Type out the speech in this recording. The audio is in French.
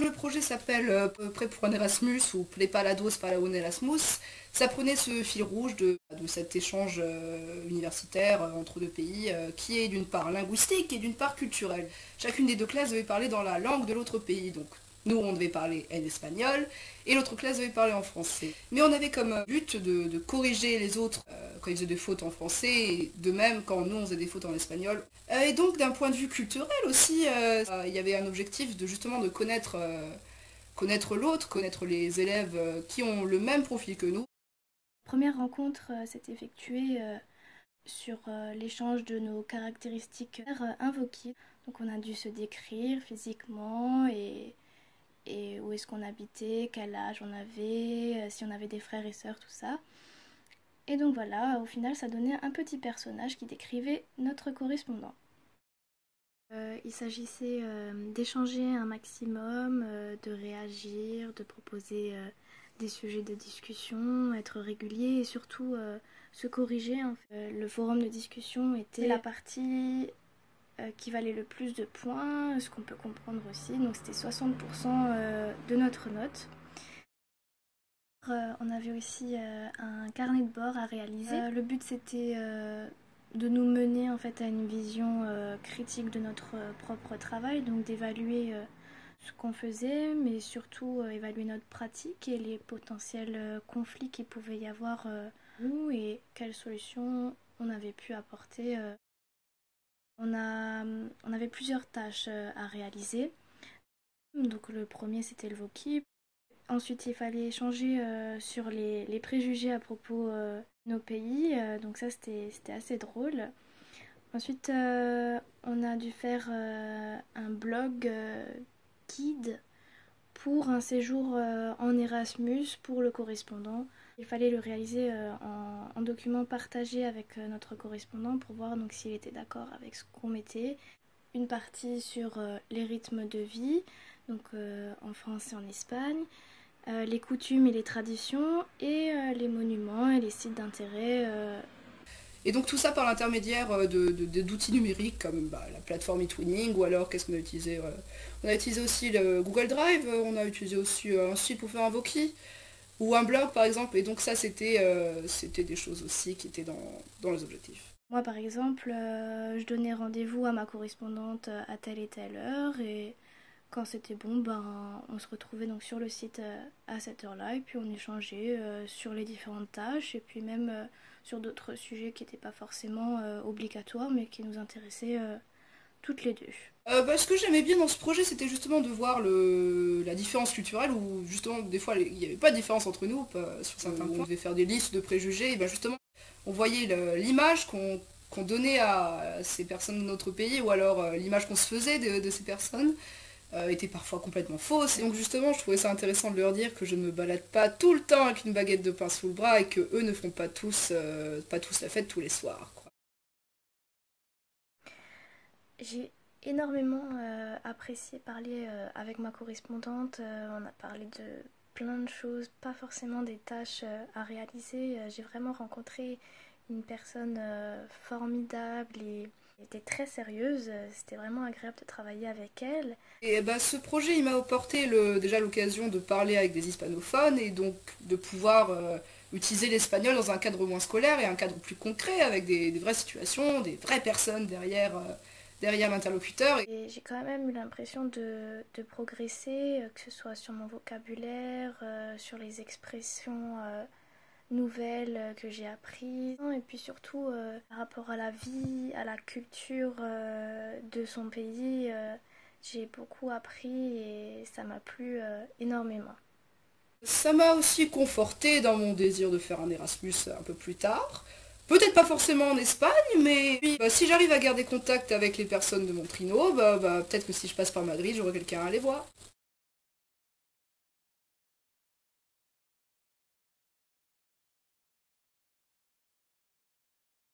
Le projet s'appelle Prêt pour un Erasmus ou Preparados para un Erasmus. Ça prenait ce fil rouge de cet échange universitaire entre deux pays qui est d'une part linguistique et d'une part culturel. Chacune des deux classes devait parler dans la langue de l'autre pays. Donc nous, on devait parler en espagnol et l'autre classe devait parler en français. Mais on avait comme but de corriger les autres quand ils faisaient des fautes en français et de même quand nous, on faisait des fautes en espagnol. Et donc d'un point de vue culturel aussi, il y avait un objectif de justement de connaître l'autre, connaître les élèves qui ont le même profil que nous. La première rencontre s'est effectuée sur l'échange de nos caractéristiques invoquées. Donc on a dû se décrire physiquement et où est-ce qu'on habitait, quel âge on avait, si on avait des frères et sœurs, tout ça. Et donc voilà, au final ça donnait un petit personnage qui décrivait notre correspondant. Il s'agissait d'échanger un maximum, de réagir, de proposer des sujets de discussion, être régulier et surtout se corriger. En fait. Le forum de discussion était la partie qui valait le plus de points, ce qu'on peut comprendre aussi. Donc c'était 60% de notre note. On avait aussi un carnet de bord à réaliser. Le but c'était de nous mener en fait à une vision critique de notre propre travail, donc d'évaluer ce qu'on faisait, mais surtout évaluer notre pratique et les potentiels conflits qu'il pouvait y avoir nous et quelles solutions on avait pu apporter. On avait plusieurs tâches à réaliser. Donc le premier c'était le vocable. Ensuite il fallait échanger sur les préjugés à propos de nos pays. Donc ça c'était assez drôle. Ensuite on a dû faire un blog guide pour un séjour en Erasmus pour le correspondant. Il fallait le réaliser en document partagé avec notre correspondant pour voir donc s'il était d'accord avec ce qu'on mettait. Une partie sur les rythmes de vie, donc en France et en Espagne, les coutumes et les traditions, et les monuments et les sites d'intérêt. Et donc tout ça par l'intermédiaire d'outils numériques comme la plateforme eTwinning ou alors qu'est-ce qu'on a utilisé on a utilisé aussi le Google Drive, on a utilisé aussi un site pour faire un Voki ou un blog par exemple, et donc ça c'était des choses aussi qui étaient dans les objectifs. Moi par exemple, je donnais rendez-vous à ma correspondante à telle et telle heure et quand c'était bon, on se retrouvait donc sur le site à cette heure-là et puis on échangeait sur les différentes tâches et puis même sur d'autres sujets qui n'étaient pas forcément obligatoires mais qui nous intéressaient toutes les deux. Ce que j'aimais bien dans ce projet, c'était justement de voir la différence culturelle, où justement des fois il n'y avait pas de différence entre nous sur certains points. On devait faire des listes de préjugés, et justement on voyait l'image qu'on donnait à ces personnes de notre pays, ou alors l'image qu'on se faisait de ces personnes était parfois complètement fausse. Et donc justement je trouvais ça intéressant de leur dire que je ne me balade pas tout le temps avec une baguette de pain sous le bras et que eux ne font pas tous la fête tous les soirs, quoi. J'ai énormément apprécié parler avec ma correspondante. On a parlé de plein de choses, pas forcément des tâches à réaliser. J'ai vraiment rencontré une personne formidable et elle était très sérieuse. C'était vraiment agréable de travailler avec elle. Et ce projet il m'a apporté déjà l'occasion de parler avec des hispanophones et donc de pouvoir utiliser l'espagnol dans un cadre moins scolaire et un cadre plus concret avec des vraies situations, des vraies personnes derrière l'interlocuteur. Et j'ai quand même eu l'impression de progresser, que ce soit sur mon vocabulaire, sur les expressions nouvelles que j'ai apprises, et puis surtout par rapport à la vie, à la culture de son pays, j'ai beaucoup appris et ça m'a plu énormément. Ça m'a aussi conforté dans mon désir de faire un Erasmus un peu plus tard. Peut-être pas forcément en Espagne, mais si j'arrive à garder contact avec les personnes de mon trino, peut-être que si je passe par Madrid, j'aurai quelqu'un à aller voir.